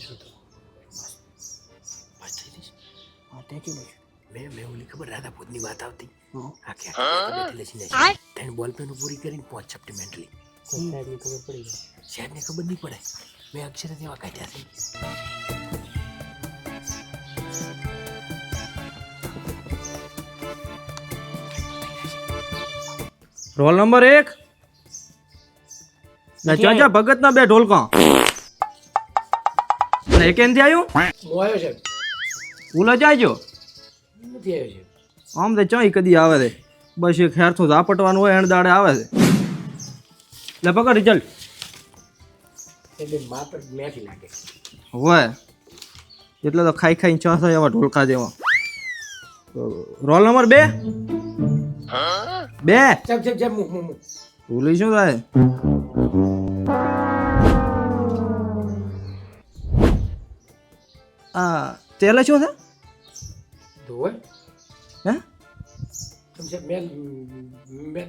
પાછો તો બસ થઈ જઈશ. હા તે કેવું છે મેં ઓલી ખબર રાધાપૂતની વાત આવતી હા આખે લસીને તેને બોલ પેન પૂરી કરીને 5 સપ્લિમેન્ટરી સાહેબને ખબર પડી ગઈ સાહેબને ખબર નહીં પડે મેં અક્ષર જ એવા કાઢ્યા છે રોલ નંબર 1 ના ચાચા ભગત ના બે ઢોલકા અને એકેનથી આવ્યું હું આવ્યો છે ઉલો જાયજો નથી આવ્યો છે આમ તો ચોઈ કદી આવે છે બસ એક હેરથું ઝાપટવાનું હોય એણ દાડે આવે છે લે પકડ રિઝલ્ટ એટલે માત્ર મેથી લાગે હોય એટલે તો ખાઈ ખાઈને ચા થાય એવા ઢોલકા જેવા રોલ નંબર 2 ચપ ચપ ચપ મુક ભૂલી શું થાય આ તેલે શું છે ધોવે હે ચપ ચપ મેલ મેલ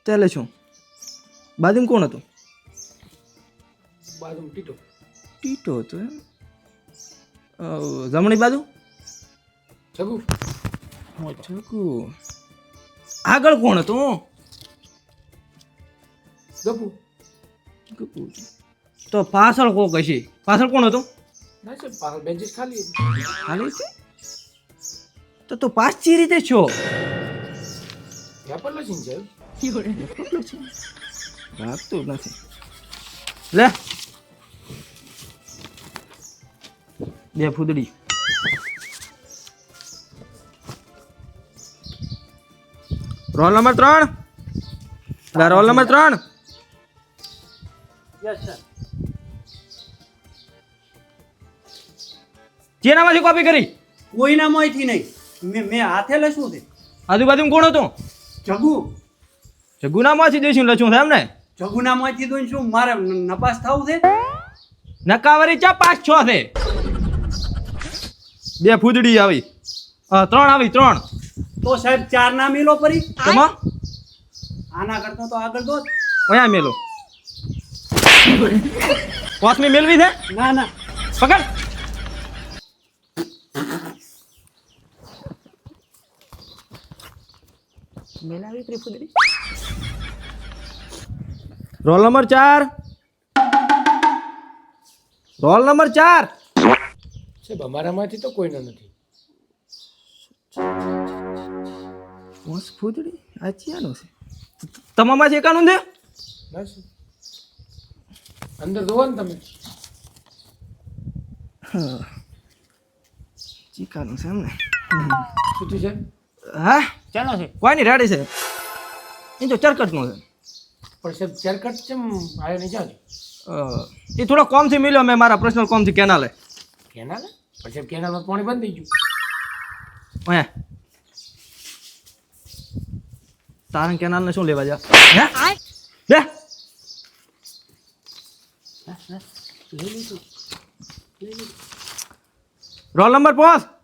તેલે શું બાજુમાં કોણ હતું બાજુ ટીટો ટીટો હતો એમ જમણી બાજુ છગુ ચકુ આગળ કોણ હતું ગપુ ગપુ. તો પાછળ કોક હશે પાછળ કોણ હતું ના છે પાછળ બેન્ચીસ ખાલી ખાલી છે તો તું પાછી રીતે છો પેપર લસીન છે લાગતું નથી લે બે ફૂદડી રોલ નંબર 3 લા રોલ નંબર 3 યસ સર જેનામાંથી કોપી કરી કોઈના મોંથી નહીં મેં હાથે લખ્યું છે આજુબાજુ કોણ હતું જગુ જગુનામાંથી દેશું લખ્યું છે એમ ને જગુના મોંથી તો શું મારે નપાસ થવું છે નકાવારી ચા 5 6 છે બે ફૂદડી આવી 3 આવી 3 તો સાહેબ 4 ના મેલો પરી તમા આના કરતા તો આગળ દો ઓયા મેલો પાંચમી મેલવી છે ના ના પકડ મેલાવી ત્રી ફૂદડી રોલ નંબર 4 રોલ નંબર 4 સાહેબ અમારામાંથી તો કોઈનો નથી પાંચ ફૂદડી આ ચિયાનું છે તમામાંથી એકાનું છે ના છે અંદર ધોવો ને તમે ચીકાનું છે એમ ને શું થયું છે હા ચાલો છે કોઈ નહીં રેડી છે એ જો ચરકટનું છે પણ સાહેબ ચેરકટ છે આવ્યો નહીં જાજો એ થોડો કોમથી મળ્યો મેં મારા પર્સનલ કોમથી કેનાલે કેનાલ પણ સાહેબ કેનાલમાં પાણી બંધ થઈ ગયું ઓયા તારણ કેનાલને શું લેવા જા હે લે રોલ નંબર 5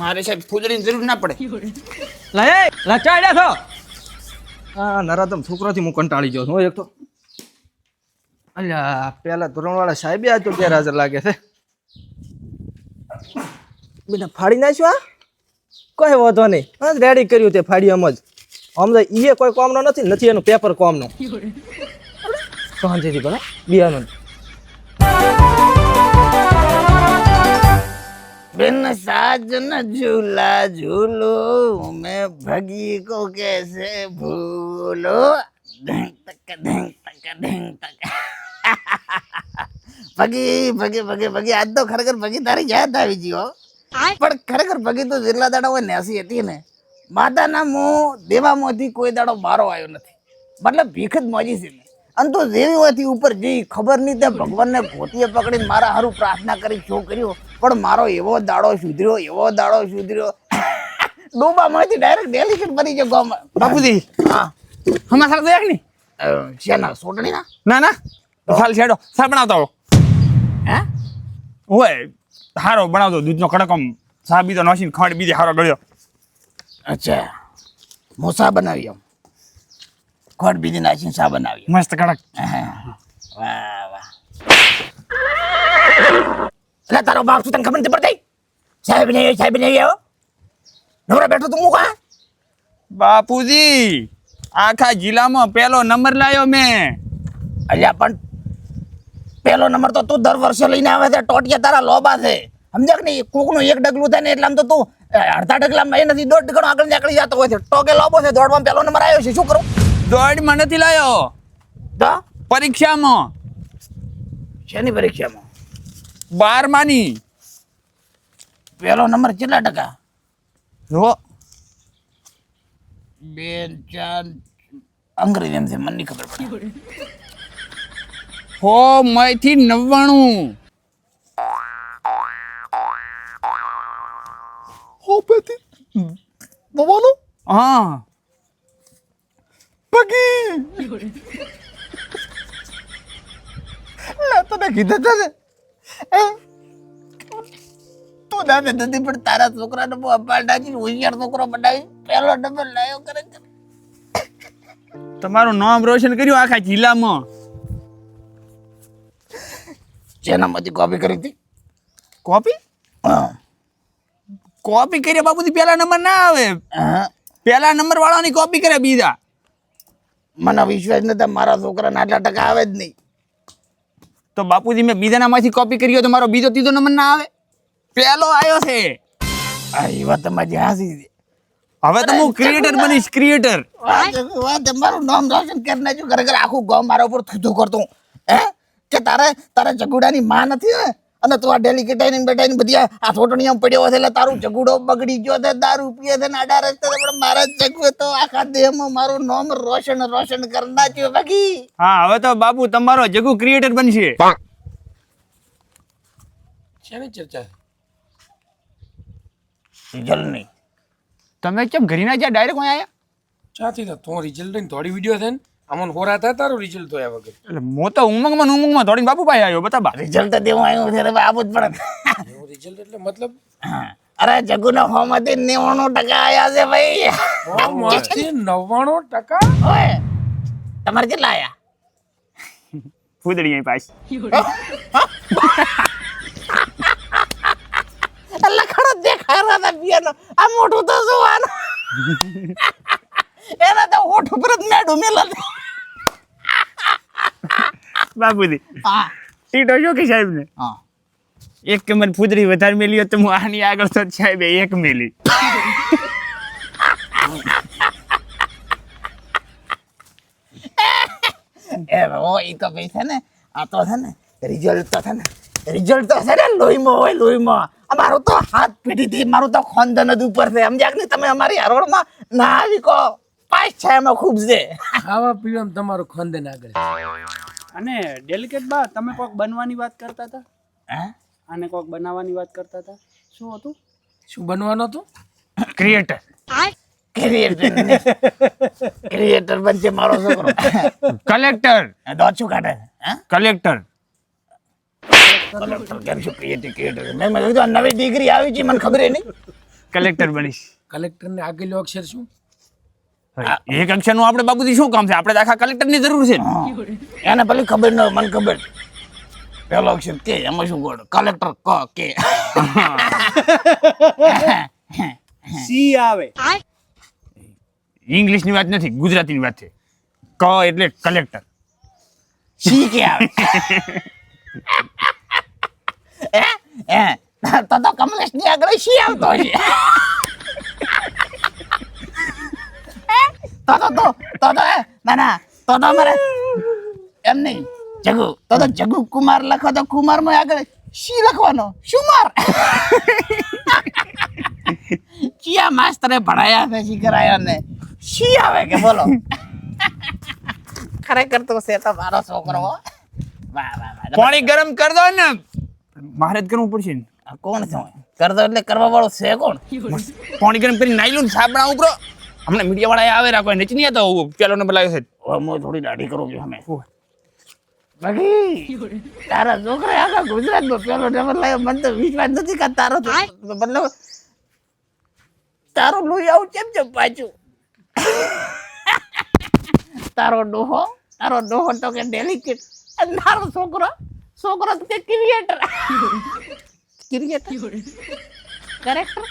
મારે સાહેબ ફૂદડીની જરૂર ના પડે લા ચાડ્યા છો હા નરાધમ છોકરાથી હું કંટાળી ગયો છું એક તો અલ્યા પેલા ધોરણવાળા સાહેબે આ તો ગેરહાજર લાગે છે બેટા ફાડી નાખ્યું આ કોઈ વાંધો નહીં હા રેડી કર્યું તે ફાડી આમ જ આમ તો ઈએ કોઈ કોમનો નથી એનું પેપર કોમનો શાંતિથી ભલે બિયાનું बिन साजन झूला झूलो मैं भगी को कैसे भूलो ढंग तक ભગી ભગી ભગી ભગી આજ તો ખરેખર ભગી તારી યાદ આવી ગયો પણ ખરેખર ભગી તો જેટલા દાડા હોય ને હસી હતી ને માતાના મોં દેવામાંથી કોઈ દાડો મારો આવ્યો નથી મતલબ ભીખ જ મોજી છે અને તો જેવી હોયથી ઉપર જઈ ખબર નહીં તે ભગવાનને ગોતીએ પકડીને મારા હારું પ્રાર્થના કરી શું કર્યું પણ મારો એવો દાડો સુધર્યો ડોબામાંથી ડાયરેક્ટ ડેલિકેટ બની ગયો ગામમાં બાપુજી હા હમણાં સાર દેખ ની શેના સોટણીના ના ના ફાલ છેડો સા બનાવતા હો હે હોય હારો બનાવતો દૂધનો કડકમ સા બીજો નોસીને ખંડ બીજે હારો ગળ્યો અચ્છા મોસા બનાવી એમ ખોટ બીજી નાખીને સા બનાવી મસ્ત કડક વાહ વાહ. એટલે તારો બાપ શું તને ખબર નથી પડતી? સાહેબ નહીં આવ્યો. નવરા બેઠો તું હું કા? બાપુજી આખા જિલ્લામાં પહેલો નંબર લાયો મેં. અલ્યા પણ પેલો નંબર તો તું દર વર્ષે લઈને આવે છે. ટોટિયા તારા લોબા છે, સમજ્યા કે નહીં? કોકનું એક ડગલું થાય ને એટલે આમ તો તું અડધા ડગલામાં એ નથી, 1.5 ગણો આગળ નીકળી જતો હોય છે. ટોકે લોબો છે, દોડમાં પેલો નંબર આવ્યો છે, શું કરું? દોડમાં નથી લાયો, તો પરીક્ષામાં. શેની પરીક્ષામાં? 12માની. પેલો નંબર કેટલા ટકા? જો 2 4 અંગ્રેજી એમ છે, મને નહીં ખબર પડે. 100માંથી 99. હા તને કીધું છે ને, તું દાદે નથી પણ તારા છોકરાને બહુ અપાડાજી હોશિયાર છોકરો બનાવી પેલો નંબર લાયો કરે છે. તમારું નામ રોશન કર્યું આખા જિલ્લામાં. જેનામાંથી કોપી કરી હતી? કોપી હા. કોપી કર્યા બાપુજી પહેલા નંબર ના આવે. હા. પહેલા નંબર વાળાની કોપી કરે બીજા. મને વિશ્વાસ નથી, મારા છોકરાને આટલા ટકા આવે જ નહીં. તો બાપુજી મેં બીજાના માંથી કોપી કર્યો તો મારો બીજો ત્રીજો નંબર ના આવે? પહેલો આવ્યો છે. આ એ વાત તમારી હાસી છે. હવે તો હું ક્રિએટર બનીશ, ક્રિએટર. વાત મારું નામ રોશન કરી નાખ્યું. ખરેખર આખું ગામ મારા ઉપર થૂથું કરતું. હે કે તારે જગુડાની માં નથી ને, અને તું આ ડેલી કટાઈને બેટાઈને બધી આ થોટણીઓ પડ્યો છે એટલે તારું જગુડો બગડી ગયો છે, દારૂ પીએ છે ને આડા રસ્તે પણ મારા જગવે તો આખા દેહમાં મારું નામ રોશન કરી નાખ્યું. બાકી હા હવે તો બાપુ તમારો જગુ ક્રિએટર બનશે. શેની ચર્ચા? રિઝલ્ટ નહીં. તમે કેમ ઘરે ના જ્યાં ડાયરેક્ટ અહીંયા આવ્યા? ચાથી તો તું રિઝલ્ટ લઈને થોડી વિડીયો થાય ને અમન હોરા થાય તારું રિઝલ્ટ થયા વગર. એટલે હું તો ઉમંગમાં દોડીને બાપુ પાસે આવ્યો. બતાબા રિઝલ્ટ દેવું આવ્યું છે આપવું જ પડે. એવું રિઝલ્ટ એટલે મતલબ અરે જગુના હોમાંથી 99% આયા છે ભાઈ. 99%? ઓય તમારે કેટલા આયા? ફૂદડી અહીં પાસ. લખડો દેખાડવા હતા પિયાનો. આ મોટું તો જોવાનું. એના તો હોઠ ઉપર જ મેડું મેલા. બાપુજી હા ટીટો જો કે સાહેબ ને હા. એક કે મને ફૂદડી વધારે મેલી હોત તો હું આની આગળ તો સાહેબ એક મેલી. એ ઓ ઈ તો ભાઈ છે ને, આ તો છે ને રિઝલ્ટ તો છે ને લોહીમાં હોય, લોહીમાં. મારું તો હાથ પીઢીથી મારું તો ખોંદન જ ઉપર છે, સમજ્યા કે નહીં? તમે અમારી હરોળમાં ના આવી કહો પાસ છે એમાં ખૂબ છે. ખાવા પીવામાં તમારું ખાનદાન આગળ. અને ડેલિકેટ બા, તમે કોક બનવાની વાત કરતા હતા? હે? આને કોક બનાવવાની વાત કરતા હતા, શું હતું? શું બનવાનું હતું? ક્રિએટર. ક્રિએટર બનશે મારો છોકરો. કલેક્ટર. દોચું કાઢે. હે? કલેક્ટર. કલેક્ટર કેમ શું ક્રિએટર? મેં કીધું નવી ડિગ્રી આવી છે, મને ખબર નહીં. કલેક્ટર બનીશ. કલેક્ટરને આગળનો અક્ષર શું? એક અક્ષરનું આપણે બાપુજી શું કામ છે? આપણે તો આખા કલેક્ટરની જરૂર છે. એને ભલે ખબર ન હોય, મને ખબર. પેલો અક્ષર કે, એમાં શું ગોળ? કલેક્ટર ક કે સી આવે. ઇંગ્લિશની વાત નથી, ગુજરાતીની વાત છે. ક એટલે કલેક્ટર. સી કે આવે. તો કમલેશ ની આગળ સી આવતો હશે. તો અમારે એમ નહીં જગુ, તો જગુ કુમાર લખો તો કુમાર માં આગળ સી લખવાનો. શું માર ચિયા માસ્તરે ભણાયા છે, શીખરાયા ને સી આવે કે બોલો. ખરેખર તો છે તો મારો છોકરો. વાહ વાહ વાહ. પાણી ગરમ કર દો ને. મારે જ કરવું પડશે ને. કોણ છે કરતો એટલે કરવા વાળો છે કોણ? પાણી ગરમ કરી નાઈ લઉં સાબણા ઉપર. હમણાં મીડિયા વાળા આવે રાખો નીચે નહીં આવતો. પેલો નંબર લાવ્યો છે. હું થોડી દાઢી કરું છું અમે. બાકી તારા છોકરા આખા ગુજરાતમાં પેલો નંબર લાવ્યો. મને તો વિશ્વાસ નથી કે તારો મતલબ તારું લોહી આવું કેમ પાછું. તારો ડોહો તો કે ડેલિકેટ અને તારો છોકરો છોકરો તો કે ક્રિએટર કરેક્ટર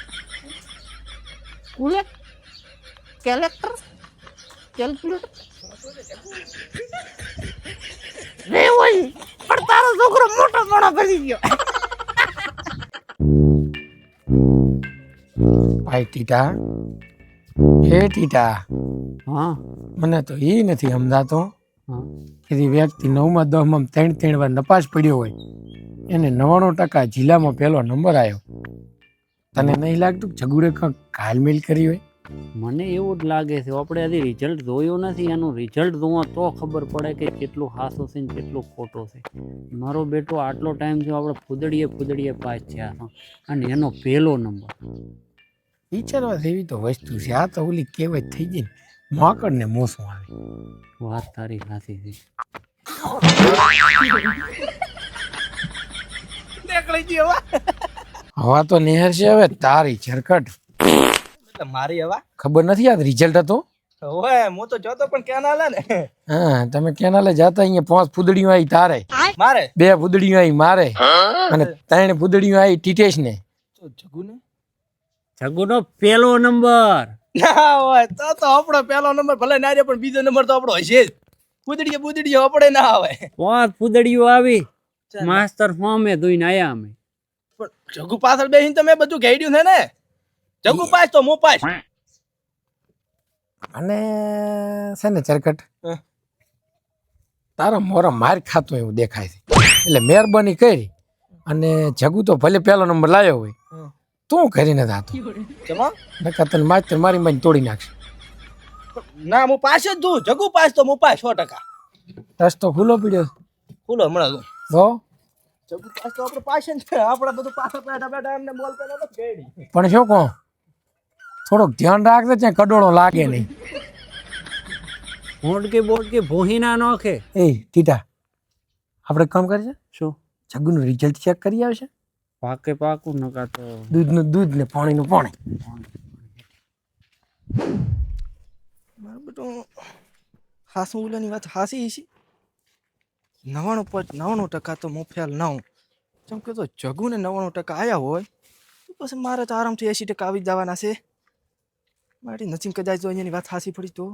કુલેક્ટર કેલેક્ટર કેલ્ક્યુલેટર રે ઓય પણ તારો છોકરો મોટો બની ગયો. ભાઈ ટીટા, હે ટીટા, હા મને તો એ નથી સમજાતો હા કે જે વ્યક્તિ 9માં 10માં 3 વાર નપાસ પડ્યો હોય એને 99% જિલ્લામાં પહેલો નંબર આવ્યો. તને નહીં લાગતું કે જગુડે કંઈક ઘાલમેલ કરી હોય? મને એવું જ લાગે છે. આપણે હજી રિઝલ્ટ જોયું નથી. એનું રિઝલ્ટ જોવો તો ખબર પડે કે કેટલું સાચું છે ને કેટલું ખોટું છે. મારો બેટો આટલો ટાઈમ થયો આપણે ફૂદડીએ પાસ થયા છો અને એનો પહેલો નંબર. વિચારવા જેવી તો વસ્તુ છે. આ તો ઓલી કહેવત થઈ ગઈ ને, મોકડ ને મોસું આવે. વાત તારી સાચી છે. નીકળી ગયો હવા તો નહેર છે હવે તારી ઝરકટ. એટલે મારી હવા ખબર નથી આ રિઝલ્ટ હતો. ઓય હું તો જોતો પણ કેનાલ ને હા, તમે કેનાલે જાતા અહીંયા 5 ફૂદડીઓ આવી તારે, મારે 2 ફૂદડીઓ આવી મારે અને 3 ફૂદડીઓ આવી ટીટેશ ને. તો જગુ ને જગુનો પહેલો નંબર. ના હોય તો આપણો પહેલો નંબર ભલે ના રે પણ બીજો નંબર તો આપણો હશે જ. બુદડીએ આપણે ના આવે. 5 ફૂદડીઓ આવી. માસ્તર ફોર્મે ધોઈને આયા અમે. પણ જગુ પાછળ બેહીને તમે બધું ઘેડ્યું છે ને. જગુ પાસ તો હું પાસ. અને છે ને ઝરકટ, તારો મોરો માર ખાતો એવું દેખાય છે. એટલે મહેરબાની કરી અને જગુ તો ભલે પહેલો નંબર લાવ્યો હોય તું કરીને જાતો જમા નકર તને માસ્તર મારી તોડી નાખશે. ના હું પાસ જ છું. જગુ પાસ તો હું પાસ 100%. રસ્તો ખુલ્લો પડ્યો ખુલ્લો હમણાં તો તો જગુ પાસ તો આપણે પાસ જ છે. આપણે બધું પાછા બેઠા એમને બોલતા નથી ઘેડી. પણ શું કહો, થોડોક ધ્યાન રાખજે ત્યાં કડોળો લાગે નહીં. બોટ કે ભોહીના નોખે. એ ટીટા, આપણે કામ કરીએ, શું જગ્ગુનું રિઝલ્ટ ચેક કરી આવશે. પાકું નકા તો દૂધનું દૂધ ને પાણીનું પાણી. મારું બેટું હાસું ઓલાની વાત હાસી છે. 99% તો હું ફેલ ના હું. જેમ કે તો જગુને 99% આવ્યા હોય તો પછી મારે તો આરામથી 80% આવી જ જવાના છે. મારી નચીન કદાચ જો અહીંયાની વાત હાસી પડી તો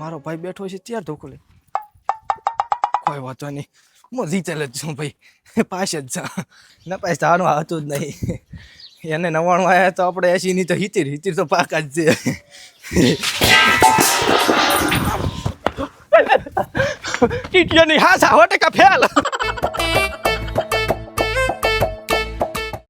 મારો ભાઈ બેઠો છે ત્યાર ધોકો લે. કોઈ વાતો નહીં, હું જીતેલ જ છું ભાઈ, પાસ જ છે. ના પાસ તારું આવતું જ નહીં. એને 99 આવ્યા તો આપણે 80 ની તો હિતીર તો પાકા જ છે. ટીટીઓની હા 100% ફેલ.